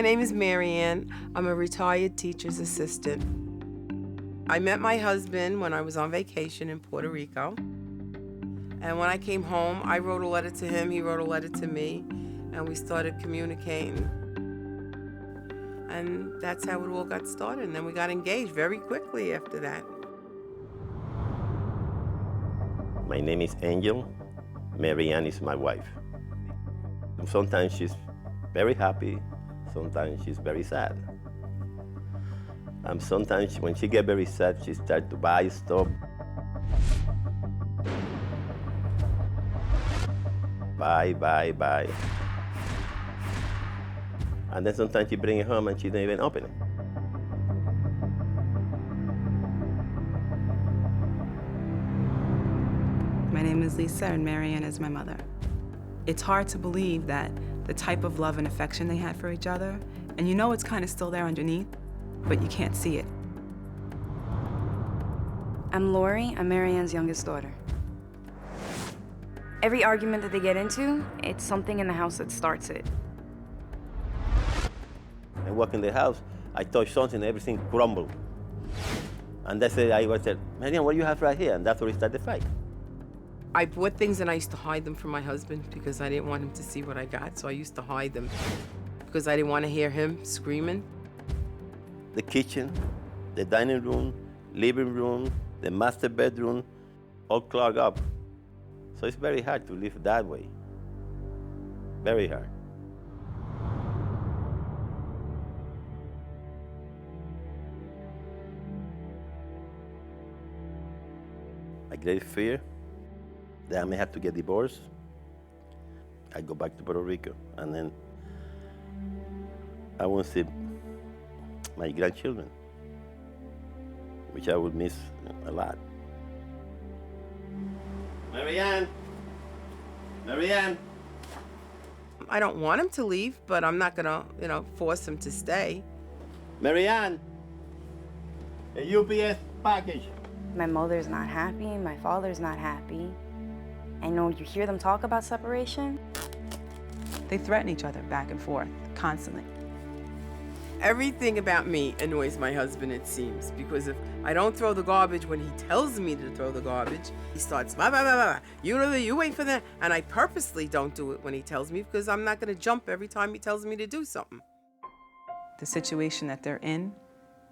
my name is Marianne. I'm a retired teacher's assistant. I met my husband when I was on vacation in Puerto Rico. And when I came home, I wrote a letter to him, he wrote a letter to me, and we started communicating. And that's how it all got started. And then we got engaged very quickly after that. My name is Angel. Marianne is my wife. Sometimes she's very happy, sometimes she's very sad. And sometimes when she gets very sad, she starts to buy stuff. Buy. And then sometimes she brings it home and she doesn't even open it. My name is Lisa, and Marianne is my mother. It's hard to believe that the type of love and affection they had for each other, and you know it's kind of still there underneath, but you can't see it. I'm Lori. I'm Marianne's youngest daughter. Every argument that they get into, it's something in the house that starts it. I walk in the house, I touch something, everything crumbled. And that's it, I said, Marianne, what do you have right here? And that's where we started the fight. I bought things and I used to hide them from my husband because I didn't want him to see what I got, so I used to hide them because I didn't want to hear him screaming. The kitchen, the dining room, living room, the master bedroom, all clogged up. So it's very hard to live that way. Very hard. My great fear that I may have to get divorced. I go back to Puerto Rico, and then I won't see my grandchildren, which I would miss a lot. Marianne! I don't want him to leave, but I'm not gonna, force him to stay. Marianne! A UPS package. My mother's not happy, my father's not happy. I know you hear them talk about separation. They threaten each other back and forth constantly. Everything about me annoys my husband, it seems, because if I don't throw the garbage when he tells me to throw the garbage, he starts, blah, blah, blah, blah. You wait for that. And I purposely don't do it when he tells me because I'm not going to jump every time he tells me to do something. The situation that they're in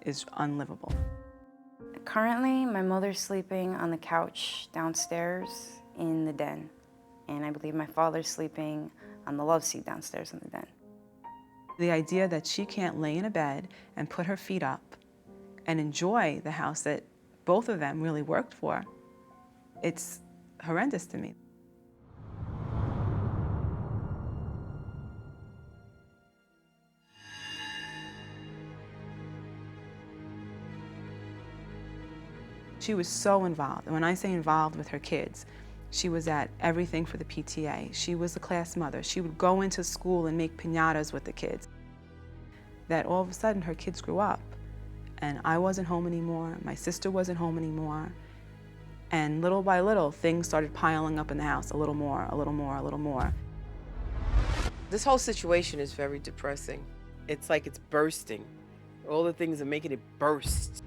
is unlivable. Currently, my mother's sleeping on the couch downstairs in the den. And I believe my father's sleeping on the love seat downstairs in the den. The idea that she can't lay in a bed and put her feet up and enjoy the house that both of them really worked for, it's horrendous to me. She was so involved, and when I say involved with her kids, she was at everything for the PTA. She was the class mother. She would go into school and make piñatas with the kids. That all of a sudden her kids grew up, and I wasn't home anymore, my sister wasn't home anymore, and little by little things started piling up in the house, a little more, a little more, a little more. This whole situation is very depressing. It's like it's bursting. All the things are making it burst.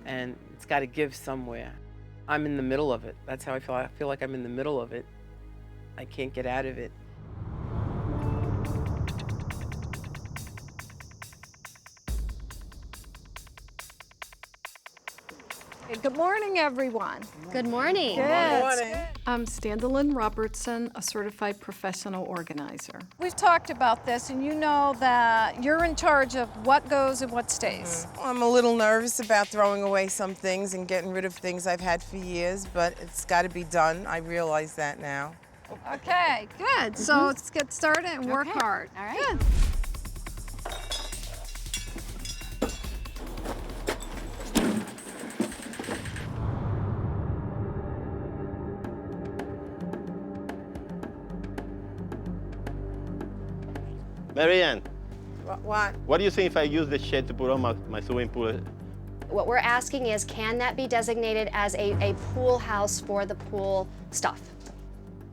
And it's got to give somewhere. I'm in the middle of it. That's how I feel. I feel like I'm in the middle of it. I can't get out of it. Good morning, everyone. Good morning. Good. Good morning. I'm Standalyn Robertson, a certified professional organizer. We've talked about this, and you know that you're in charge of what goes and what stays. I'm a little nervous about throwing away some things and getting rid of things I've had for years, but it's got to be done. I realize that now. Okay, good. So let's get started and work hard. All right. Good. Marianne, What? what do you think if I use the shed to put on my swimming pool? What we're asking is, can that be designated as a pool house for the pool stuff?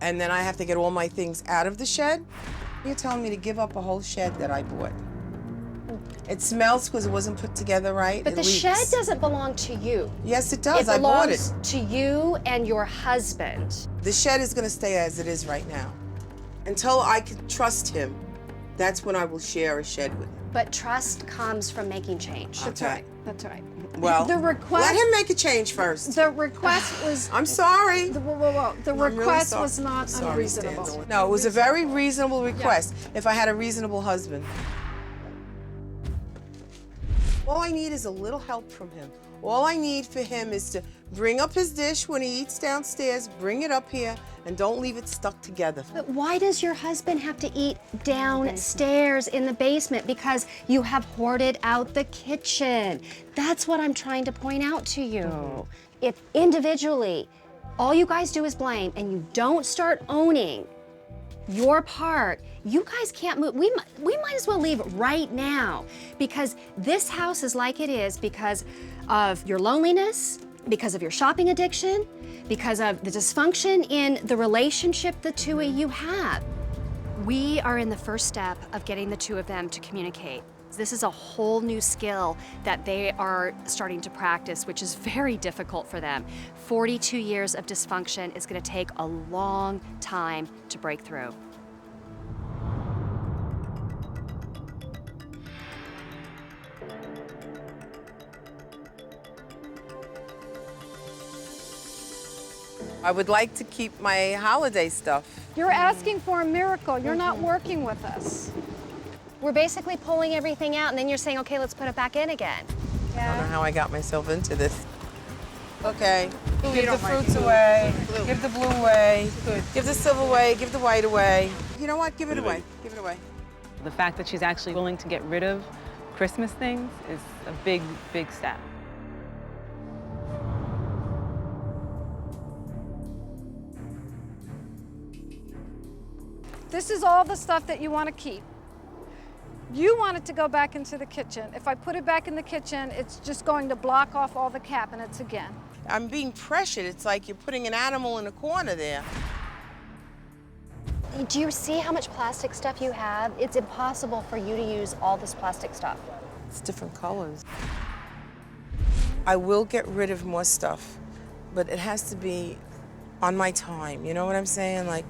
and then I have to get all my things out of the shed. You're telling me to give up a whole shed that I bought. It smells because it wasn't put together right. But It the leaks. shed doesn't belong to you. Yes, it does. It I bought it. belongs to you and your husband. The shed is going to stay as it is right now. Until I can trust him, that's when I will share a shed with him. But trust comes from making change. That's Okay. right. That's right. Well, The request. let him make a change first. The request was. I'm sorry. Whoa. The I'm really request sorry. was not Sorry, unreasonable. Stan. No, it was a very reasonable request if I had a reasonable husband. All I need is a little help from him. All I need for him is to bring up his dish when he eats downstairs, bring it up here, and don't leave it stuck together. But why does your husband have to eat downstairs in the basement? Because you have hoarded out the kitchen. That's what I'm trying to point out to you. If individually, all you guys do is blame and you don't start owning your part, you guys can't move. We might as well leave right now, because this house is like it is because of your loneliness, because of your shopping addiction, because of the dysfunction in the relationship the two of you have. We are in the first step of getting the two of them to communicate. This is a whole new skill that they are starting to practice, which is very difficult for them. 42 years of dysfunction is going to take a long time to break through. I would like to keep my holiday stuff. You're asking for a miracle. You're not working with us. We're basically pulling everything out, and then you're saying, okay, let's put it back in again. I don't know how I got myself into this. Okay, give the fruits away, give the blue away, give the silver away, give the white away. You know what, give it away, give it away. The fact that she's actually willing to get rid of Christmas things is a big, big step. This is all the stuff that you want to keep. You want it to go back into the kitchen. If I put it back in the kitchen, it's just going to block off all the cabinets again. I'm being pressured. It's like you're putting an animal in a corner there. Do you see how much plastic stuff you have? It's impossible for you to use all this plastic stuff. It's different colors. I will get rid of more stuff, but it has to be on my time. You know what I'm saying? Like,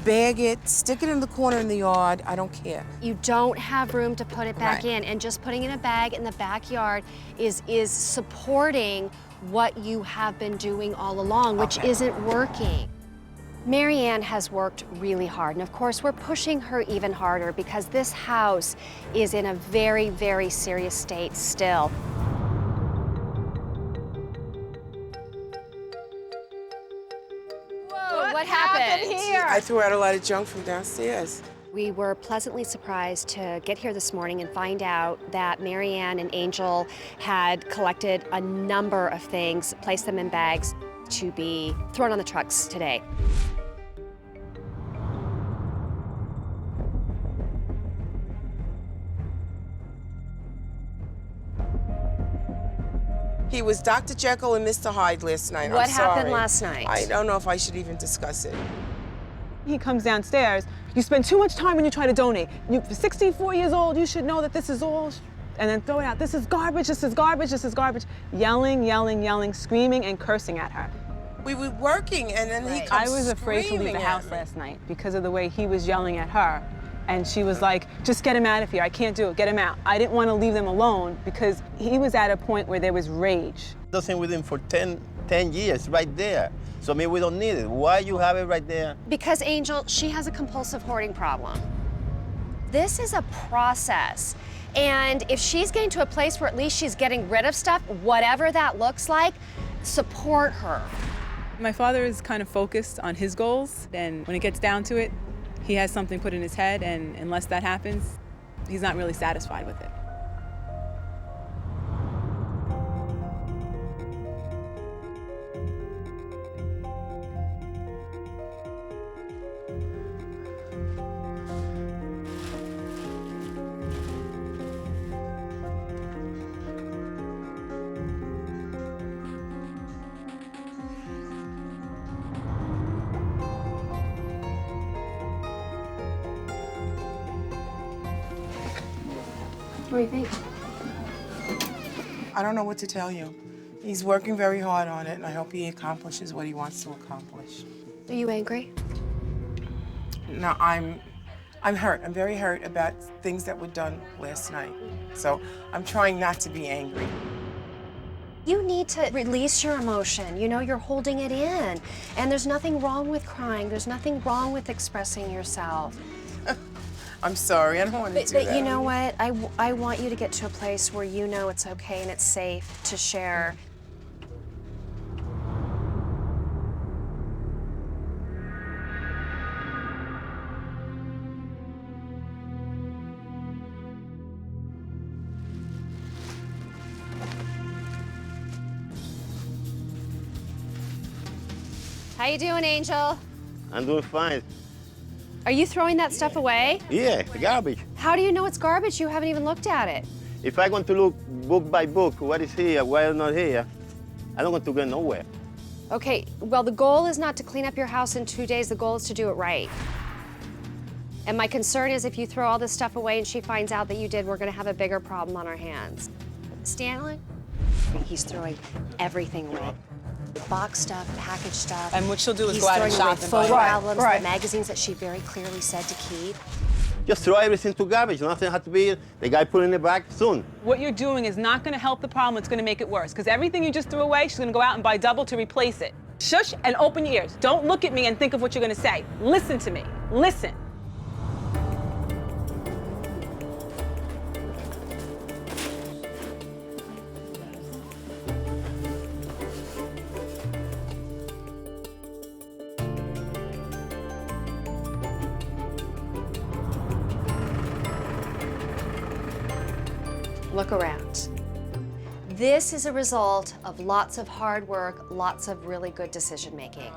bag it, stick it in the corner in the yard. I don't care. You don't have room to put it back Right. in, and just putting in a bag in the backyard is supporting what you have been doing all along, which isn't working. Mary Ann has worked really hard, and of course we're pushing her even harder because this house is in a very, very serious state still. Whoa, what happened here? I threw out a lot of junk from downstairs. We were pleasantly surprised to get here this morning and find out that Mary Ann and Angel had collected a number of things, placed them in bags to be thrown on the trucks today. He was Dr. Jekyll and Mr. Hyde last night. What I'm sorry. happened last night? I don't know if I should even discuss it. He comes downstairs, you spend too much time when you try to donate. You're 64 years old, you should know that this is all, and then throw it out. This is garbage, this is garbage, this is garbage. Yelling, yelling, yelling, screaming and cursing at her. We were working, and then he I comes was afraid to leave screaming the at house me. last night because of the way he was yelling at her. And she was like, just get him out of here, I can't do it, get him out. I didn't want to leave them alone because he was at a point where there was rage. Doesn't with him for 10 years right there. So I mean, we don't need it. Why you have it right there? Because Angel, she has a compulsive hoarding problem. This is a process. And if she's getting to a place where at least she's getting rid of stuff, whatever that looks like, support her. My father is kind of focused on his goals, and when it gets down to it, he has something put in his head, and unless that happens, he's not really satisfied with it. What do you think? I don't know what to tell you. He's working very hard on it, and I hope he accomplishes what he wants to accomplish. Are you angry? No, I'm hurt. I'm very hurt about things that were done last night. So I'm trying not to be angry. You need to release your emotion. You know, you're holding it in. And there's nothing wrong with crying. There's nothing wrong with expressing yourself. I'm sorry, I don't want to do But that. you know what? I want you to get to a place where you know it's okay and it's safe to share. How you doing, Angel? I'm doing fine. Are you throwing that stuff away? Yeah, the garbage. How do you know it's garbage? You haven't even looked at it. If I want to look book by book, what is here, what is not here, I don't want to go nowhere. Okay, well, the goal is not to clean up your house in 2 days. The goal is to do it right. And my concern is if you throw all this stuff away and she finds out that you did, we're gonna have a bigger problem on our hands. Stanley? He's throwing everything away. Box stuff, package stuff. And what she'll do is He's go out and throwing away shop and buy. photo Right, albums, right. the magazines that she very clearly said to keep. Just throw everything to garbage. Nothing has to be the guy putting it back soon. What you're doing is not going to help the problem, it's going to make it worse. Because everything you just threw away, she's going to go out and buy double to replace it. Shush and open your ears. Don't look at me and think of what you're going to say. Listen to me. Listen. Look around. This is a result of lots of hard work, lots of really good decision making.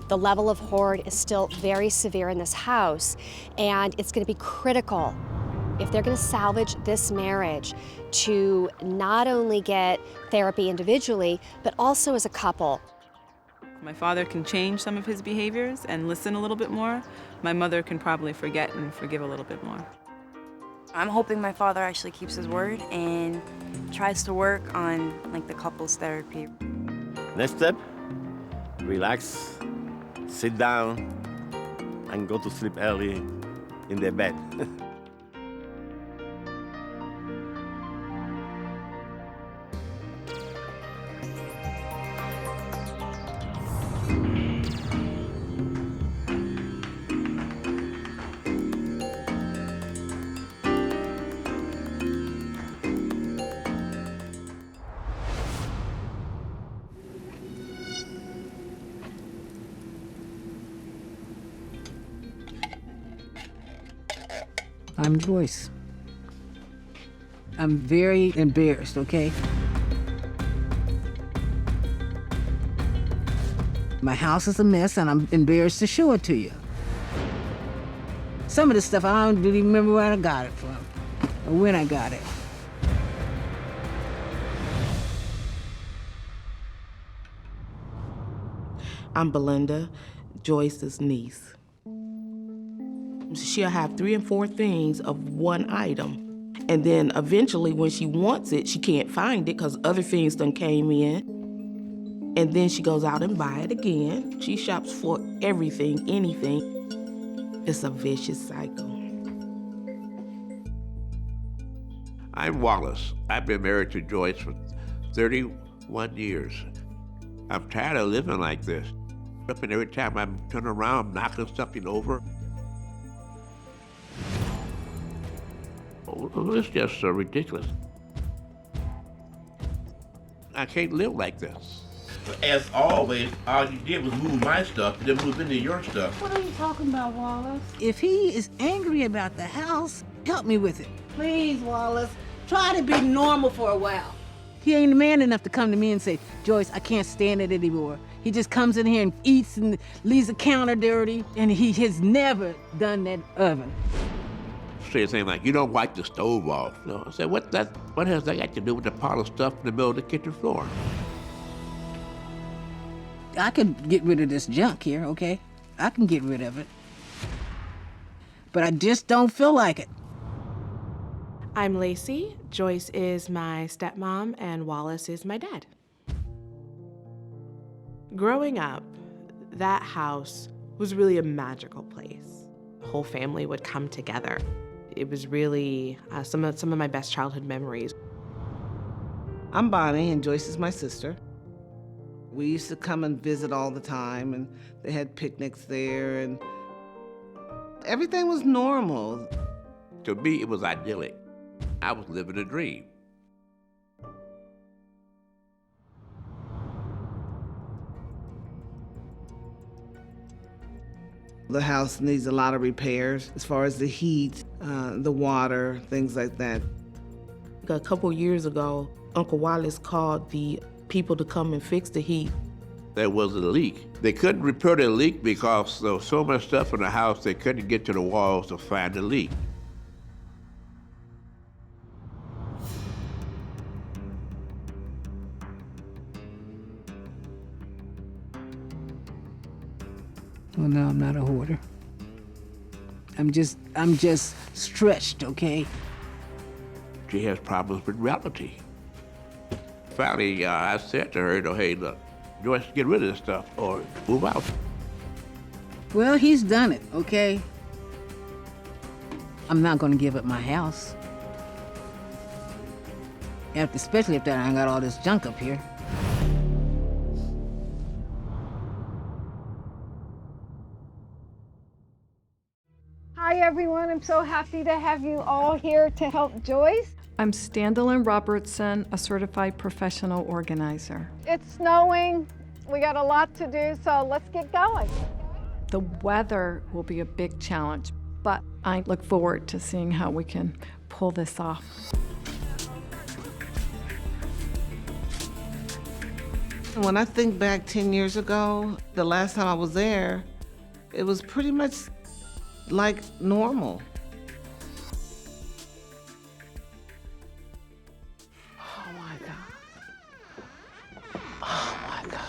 The level of hoard is still very severe in this house, and it's going to be critical if they're going to salvage this marriage to not only get therapy individually, but also as a couple. My father can change some of his behaviors and listen a little bit more. My mother can probably forget and forgive a little bit more. I'm hoping my father actually keeps his word and tries to work on like the couples therapy. Next step, relax, sit down, and go to sleep early in their bed. I'm Joyce. I'm very embarrassed, okay? My house is a mess and I'm embarrassed to show it to you. Some of the stuff I don't really remember where I got it from or when I got it. I'm Belinda, Joyce's niece. She'll have 3 and 4 things of one item. And then eventually when she wants it, she can't find it because other things done came in. And then she goes out and buy it again. She shops for everything, anything. It's a vicious cycle. I'm Wallace. I've been married to Joyce for 31 years. I'm tired of living like this. And every time I turn around, I'm knocking something over. Oh, it's just so ridiculous. I can't live like this. As always, all you did was move my stuff, then move into your stuff. What are you talking about, Wallace? If he is angry about the house, help me with it. Please, Wallace, try to be normal for a while. He ain't man enough to come to me and say, Joyce, I can't stand it anymore. He just comes in here and eats and leaves the counter dirty, and he has never done that oven. Say something like, you don't wipe the stove off. No, I said, what has that got to do with the pile of stuff in the middle of the kitchen floor? I can get rid of this junk here, okay? I can get rid of it. but I just don't feel like it. I'm Lacey. Joyce is my stepmom, and Wallace is my dad. Growing up, that house was really a magical place. The whole family would come together. It was really some of my best childhood memories. I'm Bonnie, and Joyce is my sister. We used to come and visit all the time, and they had picnics there, and everything was normal. To me, it was idyllic. I was living a dream. The house needs a lot of repairs as far as the heat, the water, things like that. A couple years ago, Uncle Wallace called the people to come and fix the heat. There was a leak. They couldn't repair the leak because there was so much stuff in the house they couldn't get to the walls to find the leak. Well, no, I'm not a hoarder. I'm just stretched, okay? She has problems with reality. Finally, I said to her, hey, look, Joyce, get rid of this stuff or move out. Well, he's done it, okay? I'm not gonna give up my house. Especially after I got all this junk up here. Hi, everyone. I'm so happy to have you all here to help Joyce. I'm Standalyn Robertson, a certified professional organizer. It's snowing. We got a lot to do, so let's get going. The weather will be a big challenge, but I look forward to seeing how we can pull this off. When I think back 10 years ago, the last time I was there, it was pretty much like normal. Oh my God. Oh my God.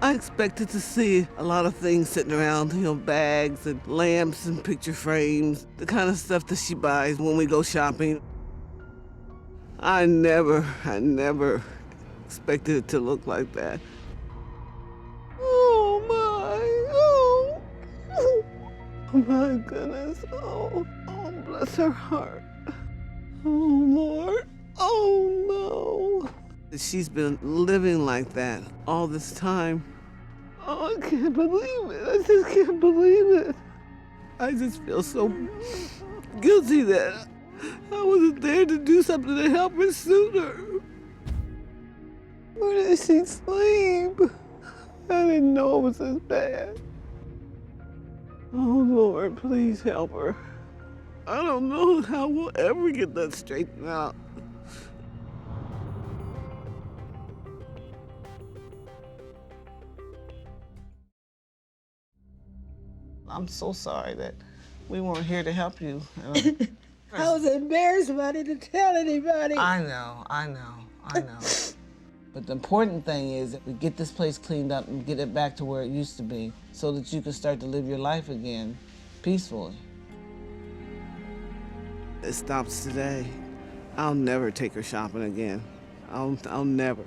I expected to see a lot of things sitting around, bags and lamps and picture frames, the kind of stuff that she buys when we go shopping. I never expected it to look like that. Oh my goodness, oh, bless her heart. Oh Lord, oh no. She's been living like that all this time. Oh, I can't believe it, I just can't believe it. I just feel so guilty that I wasn't there to do something to help her sooner. Where did she sleep? I didn't know it was this bad. Oh Lord, please help her. I don't know how we'll ever get that straightened out. I'm so sorry that we weren't here to help you. I was embarrassed about it to tell anybody. I know. But the important thing is that we get this place cleaned up and get it back to where it used to be so that you can start to live your life again peacefully. It stops today. I'll never take her shopping again. I'll never.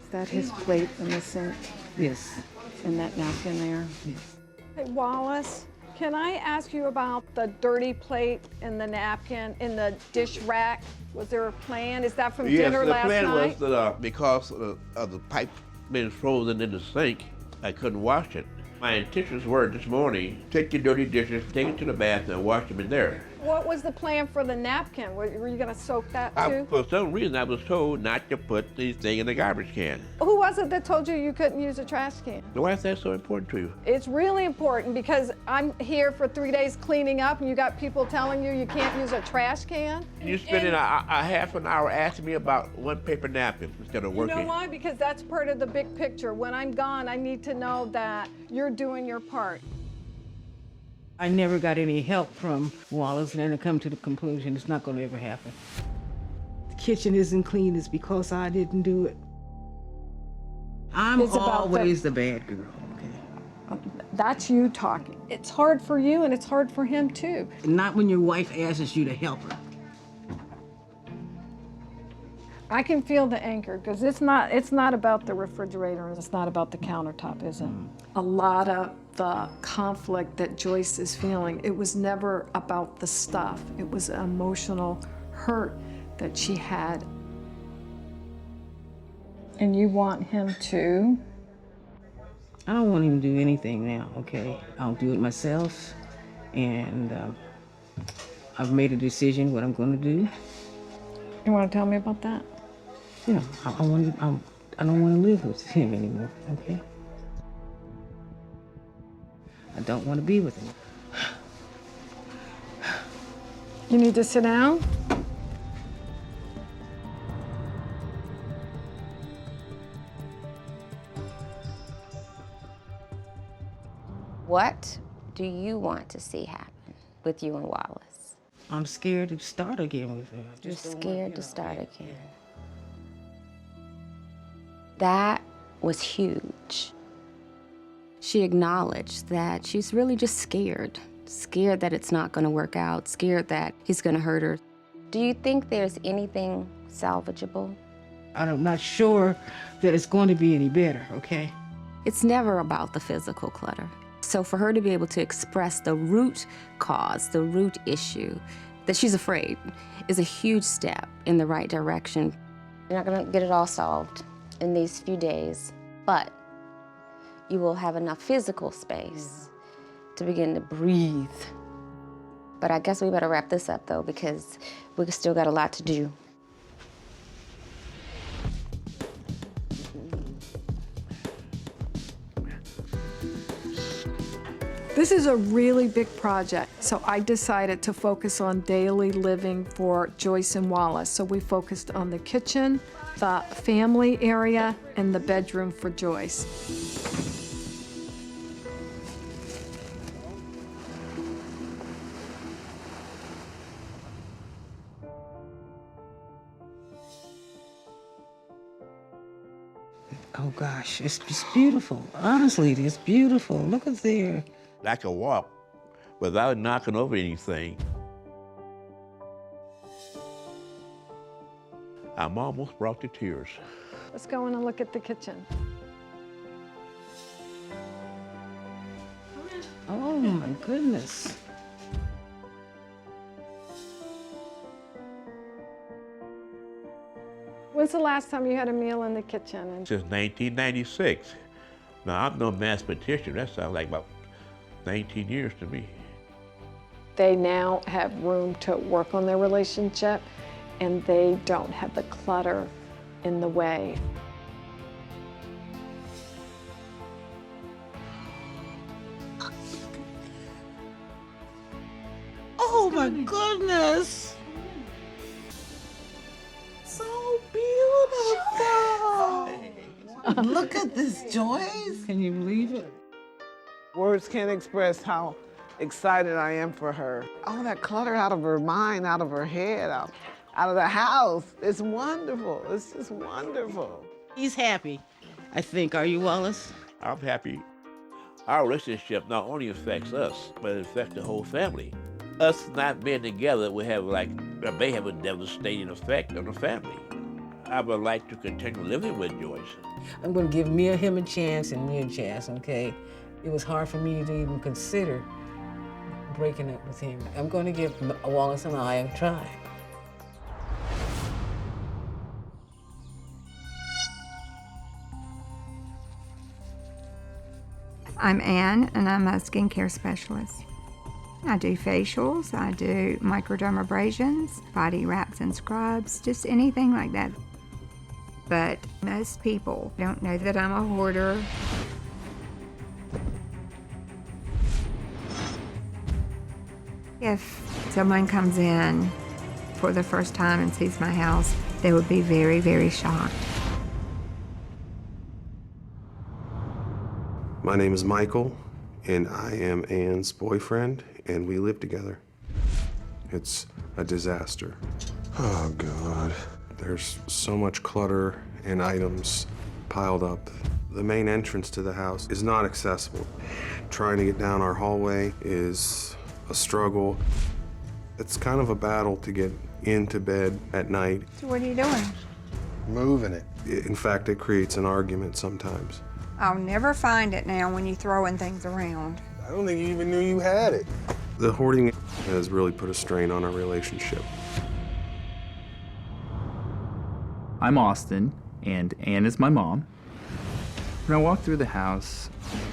Is that his plate in the sink? Yes. And that napkin there? Yes. Hey, Wallace, can I ask you about the dirty plate and the napkin in the dish rack? Was there a plan? Is that from dinner last night? Yes, the plan was that because of the pipe being frozen in the sink, I couldn't wash it. My intentions were this morning, take your dirty dishes, take it to the bath and wash them in there. What was the plan for the napkin? Were you gonna soak that too? For some reason, I was told not to put these things in the garbage can. Who was it that told you you couldn't use a trash can? Why is that so important to you? It's really important because I'm here for 3 days cleaning up and you got people telling you you can't use a trash can. You're spending a half an hour asking me about one paper napkin instead of working. You know why? Because that's part of the big picture. When I'm gone, I need to know that you're doing your part. I never got any help from Wallace, and then I come to the conclusion it's not going to ever happen. The kitchen isn't clean, it's because I didn't do it. I'm always the bad girl, okay? That's you talking. It's hard for you and it's hard for him too. Not when your wife asks you to help her. I can feel the anger because it's not about the refrigerator, it's not about the countertop, is it? A lot of the conflict that Joyce is feeling, it was never about the stuff. It was an emotional hurt that she had. And you want him to? I don't want him to do anything now, okay? I'll do it myself, and I've made a decision what I'm going to do. You want to tell me about that? You know, I don't want to live with him anymore, okay? I don't want to be with him. You need to sit down? What do you want to see happen with you and Wallace? I'm scared to start again with her. You're scared to start again. That was huge. She acknowledged that she's really just scared. Scared that it's not gonna work out, scared that he's gonna hurt her. Do you think there's anything salvageable? I'm not sure that it's going to be any better, okay? It's never about the physical clutter. So for her to be able to express the root cause, the root issue, that she's afraid, is a huge step in the right direction. You're not gonna get it all solved in these few days, but you will have enough physical space to begin to breathe. But I guess we better wrap this up though, because we still got a lot to do. This is a really big project, so I decided to focus on daily living for Joyce and Wallace. So we focused on the kitchen, the family area, and the bedroom for Joyce. Oh gosh, it's beautiful. Honestly, it's beautiful. Look at there. I can walk without knocking over anything. I'm almost brought to tears. Let's go in and look at the kitchen. Oh my goodness. When's the last time you had a meal in the kitchen? Since 1996. Now, I'm no mathematician. That sounds like about 19 years to me. They now have room to work on their relationship, and they don't have the clutter in the way. Oh my goodness. So beautiful. Look at this, Joyce. Can you believe it? Words can't express how excited I am for her. All that clutter out of her mind, out of her head, out of the house. It's wonderful. It's just wonderful. He's happy, I think. Are you, Wallace? I'm happy. Our relationship not only affects us, but it affects the whole family. Us not being together may have a devastating effect on the family. I would like to continue living with Joyce. I'm going to give him a chance and me a chance, okay? It was hard for me to even consider breaking up with him. I'm going to give Wallace and I a try. I'm Ann, and I'm a skincare specialist. I do facials, I do microdermabrasions, body wraps and scrubs, just anything like that. But most people don't know that I'm a hoarder. If someone comes in for the first time and sees my house, they would be very, very shocked. My name is Michael, and I am Ann's boyfriend, and we live together. It's a disaster. Oh, God. There's so much clutter and items piled up. The main entrance to the house is not accessible. Trying to get down our hallway is a struggle. It's kind of a battle to get into bed at night. So what are you doing? Moving it. In fact, it creates an argument sometimes. I'll never find it now when you're throwing things around. I don't think you even knew you had it. The hoarding has really put a strain on our relationship. I'm Austin, and Ann is my mom. When I walk through the house,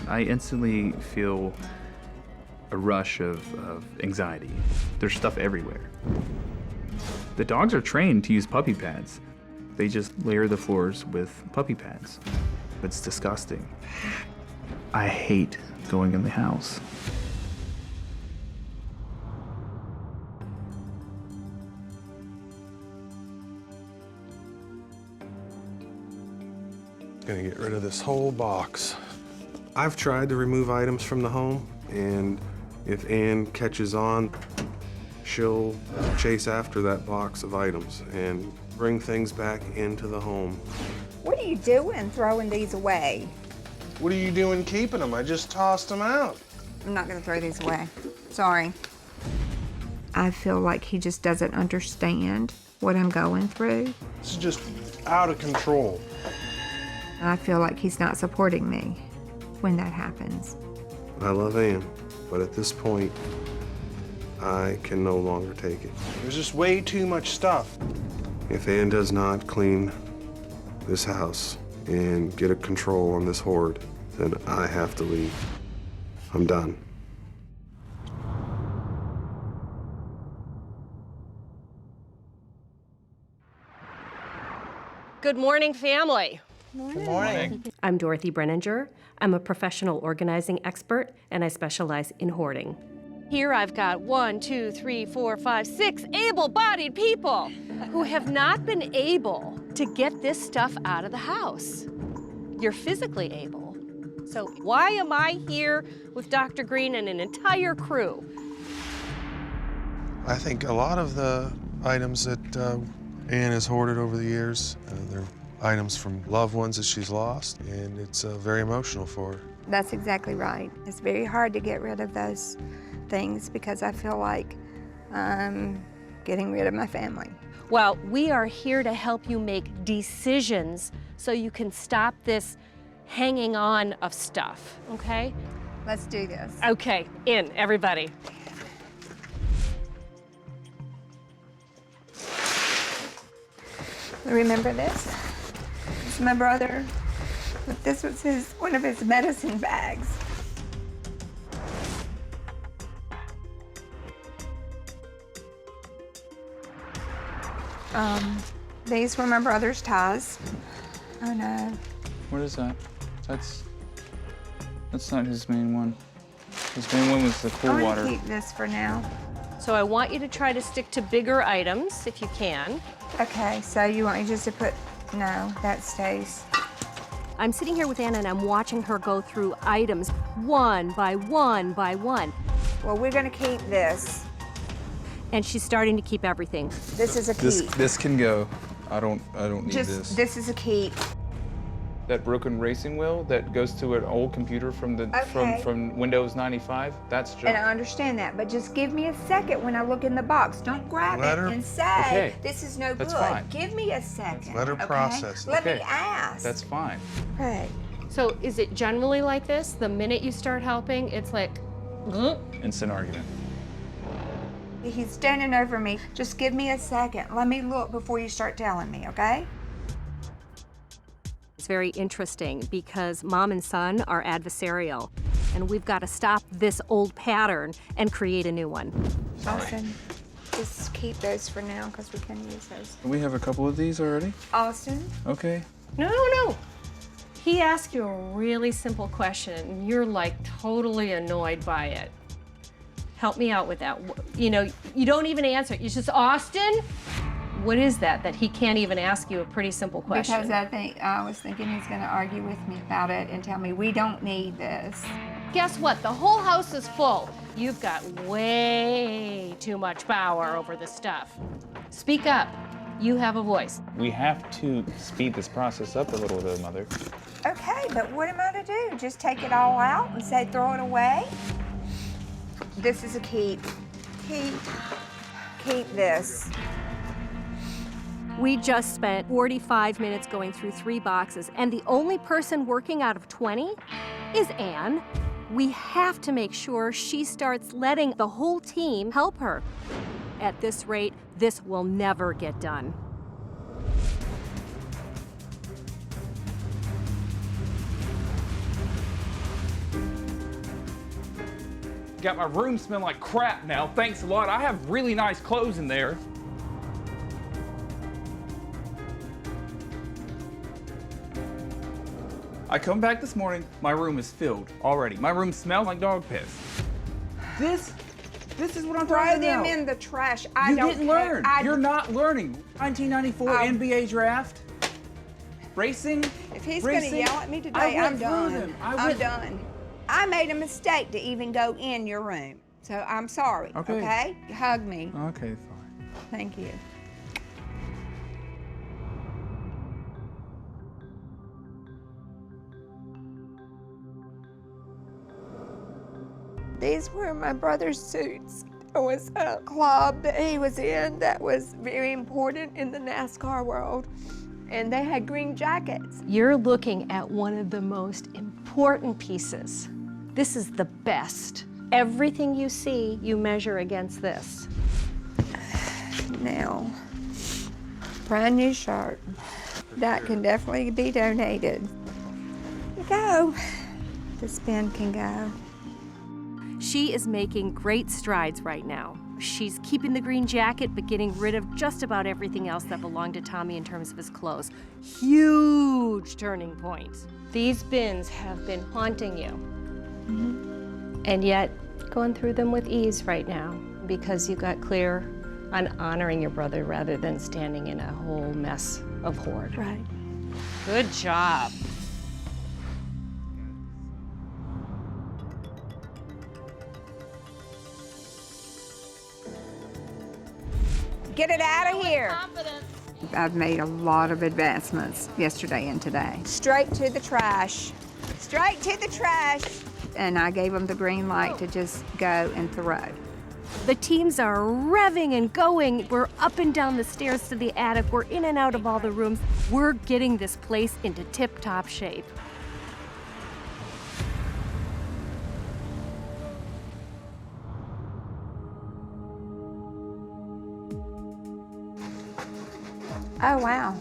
I instantly feel a rush of anxiety. There's stuff everywhere. The dogs are trained to use puppy pads. They just layer the floors with puppy pads. It's disgusting. I hate going in the house. Gonna get rid of this whole box. I've tried to remove items from the home, and if Ann catches on, she'll chase after that box of items and bring things back into the home. What are you doing throwing these away? What are you doing keeping them? I just tossed them out. I'm not gonna throw these away. Sorry. I feel like he just doesn't understand what I'm going through. This is just out of control. I feel like he's not supporting me when that happens. I love Ann, but at this point, I can no longer take it. There's just way too much stuff. If Ann does not clean this house and get a control on this hoard, then I have to leave. I'm done. Good morning, family. Good morning. I'm Dorothy Brenninger. I'm a professional organizing expert, and I specialize in hoarding. Here I've got 1, 2, 3, 4, 5, 6 able-bodied people who have not been able to get this stuff out of the house. You're physically able. So why am I here with Dr. Green and an entire crew? I think a lot of the items that Ann has hoarded over the years, they're items from loved ones that she's lost, and it's very emotional for her. That's exactly right. It's very hard to get rid of those things because I feel like I'm getting rid of my family. Well, we are here to help you make decisions so you can stop this hanging on of stuff, okay? Let's do this. Okay, in, everybody. Remember this? It's my brother. This was one of his medicine bags. These were my brother's ties. Oh no. What is that? That's not his main one. His main one was the cool I'm water. gonna keep this for now. So I want you to try to stick to bigger items if you can. Okay, so you want me just to put, no, that stays. I'm sitting here with Anna and I'm watching her go through items one by one by one. Well, we're gonna keep this. And she's starting to keep everything. This is a keep. This can go. I don't need this. This is a keep. That broken racing wheel that goes to an old computer from the Okay. from Windows 95. That's junk. And I understand that, but just give me a second when I look in the box. Don't grab Let it her- and say, Okay. this is no That's good. fine. Give me a second. Let her okay? process it. Let Okay. me ask. That's fine. Right. So is it generally like this? The minute you start helping, it's like, Instant argument. He's standing over me. Just give me a second. Let me look before you start telling me, okay? It's very interesting because mom and son are adversarial, and we've got to stop this old pattern and create a new one. Austin, just keep those for now because we can use those. We have a couple of these already. Austin? Okay. No. He asked you a really simple question, and you're like totally annoyed by it. Help me out with that. You know, you don't even answer it. You just, Austin? What is that he can't even ask you a pretty simple question? Because I was thinking he's going to argue with me about it and tell me we don't need this. Guess what? The whole house is full. You've got way too much power over this stuff. Speak up. You have a voice. We have to speed this process up a little bit, Mother. Okay, but what am I to do? Just take it all out and say throw it away? This is a keep. Keep this. We just spent 45 minutes going through 3 boxes, and the only person working out of 20 is Anne. We have to make sure she starts letting the whole team help her. At this rate, this will never get done. Got my room smelling like crap now. Thanks a lot. I have really nice clothes in there. I come back this morning, my room is filled already. My room smells like dog piss. This is what I'm Throw talking them about. in the trash. You didn't learn. You're not learning. 1994 NBA draft. Racing. If he's going to yell at me today, I'm done. I'm done. I made a mistake to even go in your room. So I'm sorry, okay? Hug me. Okay, fine. Thank you. These were my brother's suits. There was a club that he was in that was very important in the NASCAR world, and they had green jackets. You're looking at one of the most important pieces. This is the best. Everything you see, you measure against this. Now, brand new shirt. That can definitely be donated. Go. This bin can go. She is making great strides right now. She's keeping the green jacket, but getting rid of just about everything else that belonged to Tommy in terms of his clothes. Huge turning point. These bins have been haunting you. And yet, going through them with ease right now because you got clear on honoring your brother rather than standing in a whole mess of hoard. Right. Good job. Get it out of here. I've made a lot of advancements yesterday and today. Straight to the trash. Straight to the trash. And I gave them the green light to just go and throw. The teams are revving and going. We're up and down the stairs to the attic. We're in and out of all the rooms. We're getting this place into tip-top shape. Oh, wow.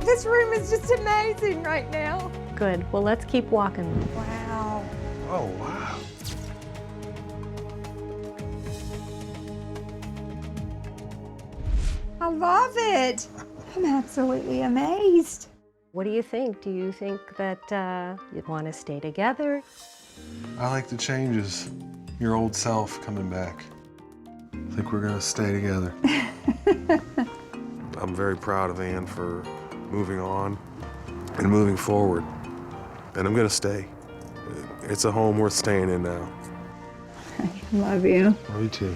This room is just amazing right now. Good. Well, let's keep walking. Wow. Oh, wow. I love it. I'm absolutely amazed. What do you think? Do you think that you'd want to stay together? I like the changes. Your old self coming back. I think we're gonna stay together. I'm very proud of Anne for moving on and moving forward. And I'm gonna stay. It's a home worth staying in now. Love you. Love you too.